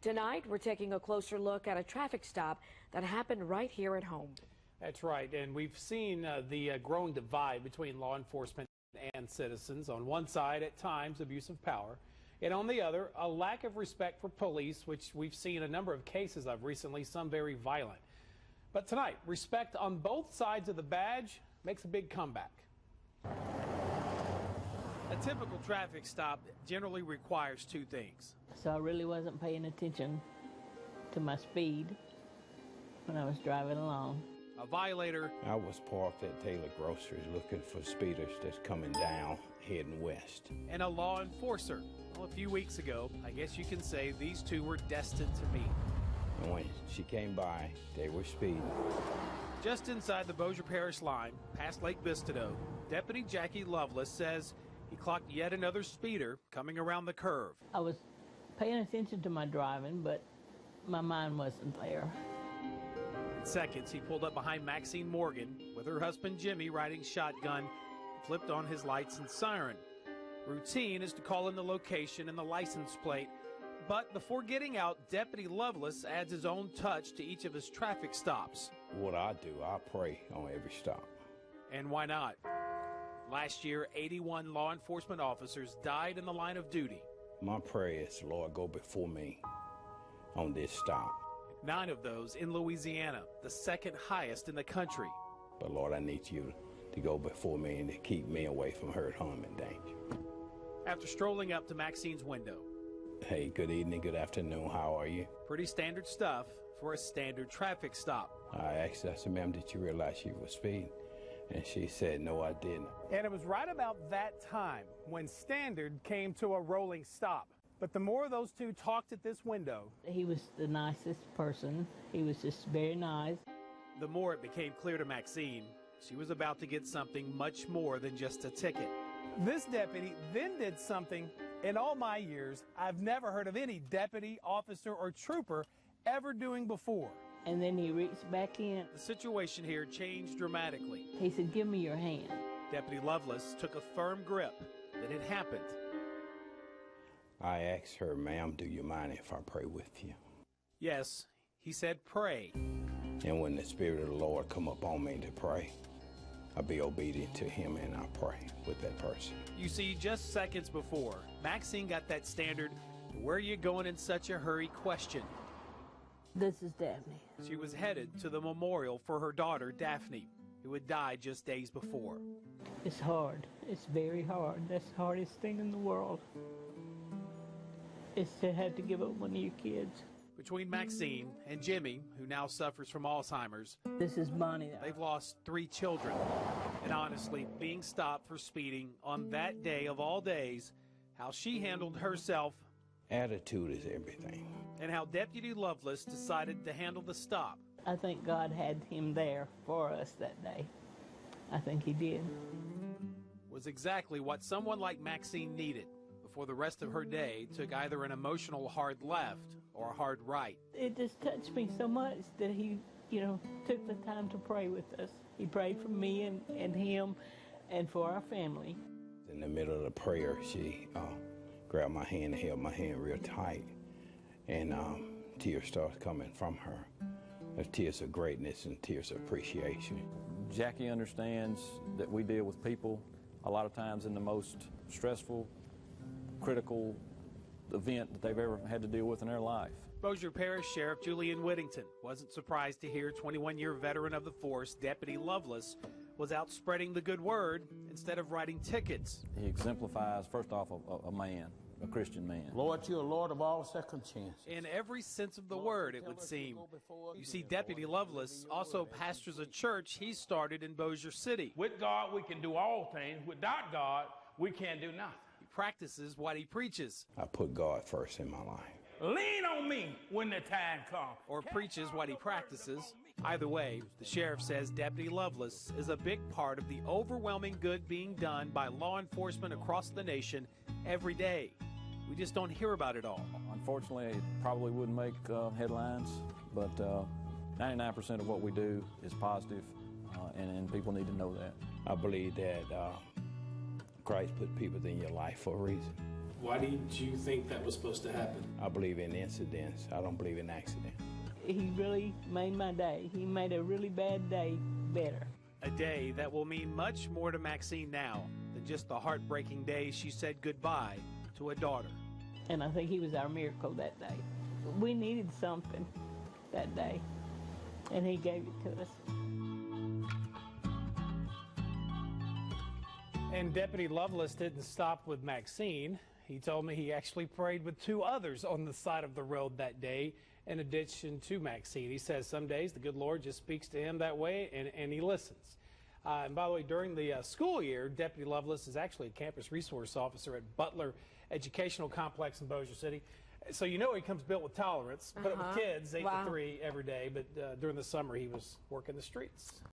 Tonight, we're taking a closer look at a traffic stop that happened right here at home. That's right, and we've seen the growing divide between law enforcement and citizens. On one side, at times, abuse of power, and on the other, a lack of respect for police, which we've seen a number of cases of recently, some very violent. But tonight, respect on both sides of the badge makes a big comeback. A typical traffic stop generally requires two things. So I really wasn't paying attention to my speed when I was driving along. A violator. I was parked at Taylor Groceries looking for speeders that's coming down, heading west. And a law enforcer. Well, a few weeks ago, I guess you can say these two were destined to meet. And when she came by, they were speeding. Just inside the Bossier Parish line, past Lake Bistineau, Deputy Jackie Lovelace says he clocked yet another speeder coming around the curve. I was paying attention to my driving, but my mind wasn't there. In seconds, he pulled up behind Maxine Morgan with her husband Jimmy riding shotgun, flipped on his lights and siren. Routine is to call in the location and the license plate. But before getting out, Deputy Lovelace adds his own touch to each of his traffic stops. What I do, I pray on every stop. And why not? Last year, 81 law enforcement officers died in the line of duty. My prayer is, Lord, go before me on this stop. 9 of those in Louisiana, the second highest in the country. But Lord, I need you to go before me and to keep me away from hurt, harm, and danger. After strolling up to Maxine's window. Hey, good evening, good afternoon, how are you? Pretty standard stuff for a standard traffic stop. I asked her, I said, ma'am, did you realize you were speeding? And she said, no, I didn't. And it was right about that time when Standard came to a rolling stop. But the more those two talked at this window, he was the nicest person. He was just very nice. The more it became clear to Maxine, she was about to get something much more than just a ticket. This deputy then did something in all my years I've never heard of any deputy, officer, or trooper ever doing before. And then he reached back in. The situation here changed dramatically. He said, give me your hand. Deputy Lovelace took a firm grip. Then it happened. I asked her, ma'am, do you mind if I pray with you? Yes, he said pray. And when the Spirit of the Lord come upon me to pray, I'll be obedient to him and I'll pray with that person. You see, just seconds before, Maxine got that standard, where are you going in such a hurry question. This is Daphne. She was headed to the memorial for her daughter, Daphne, who had died just days before. It's hard. It's very hard. That's the hardest thing in the world. It's to have to give up one of your kids. Between Maxine and Jimmy, who now suffers from Alzheimer's, this is Bonnie. They've lost 3 children. And honestly, being stopped for speeding on that day of all days, how she handled herself. Attitude is everything. And how Deputy Lovelace decided to handle the stop. I think God had him there for us that day. I think he did. Was exactly what someone like Maxine needed before the rest of her day took either an emotional hard left or a hard right. It just touched me so much that he, took the time to pray with us. He prayed for me and him and for our family. In the middle of the prayer, she grabbed my hand and held my hand real tight. And tears started coming from her. Tears of greatness and tears of appreciation. Jackie understands that we deal with people a lot of times in the most stressful, critical event that they've ever had to deal with in their life. Bossier Parish Sheriff Julian Whittington wasn't surprised to hear 21-year veteran of the force, Deputy Lovelace, was out spreading the good word instead of writing tickets. He exemplifies, first off, a man, a Christian man. Lord, you're a Lord of all second chances. In every sense of the word, it would seem. You see, Deputy Lovelace also pastors a church he started in Bossier City. With God, we can do all things. Without God, we can't do nothing. He practices what he preaches. I put God first in my life. Lean on me when the time comes. Or preaches what he practices. Either way, the sheriff says Deputy Lovelace is a big part of the overwhelming good being done by law enforcement across the nation every day. We just don't hear about it all. Unfortunately, it probably wouldn't make headlines, but 99% of what we do is positive, and people need to know that. I believe that Christ put people in your life for a reason. Why did you think that was supposed to happen? I believe in incidents. I don't believe in accidents. He really made my day. He made a really bad day better. A day that will mean much more to Maxine now than just the heartbreaking day she said goodbye to a daughter. And I think he was our miracle that day. We needed something that day, and he gave it to us. And Deputy Lovelace didn't stop with Maxine. He told me he actually prayed with 2 others on the side of the road that day, in addition to Maxine. He says some days the good Lord just speaks to him that way, and he listens. And by the way, during the school year, Deputy Lovelace is actually a campus resource officer at Butler Educational Complex in Bossier City. So you know he comes built with tolerance, put up with kids 8 to 3 every day, but during the summer he was working the streets.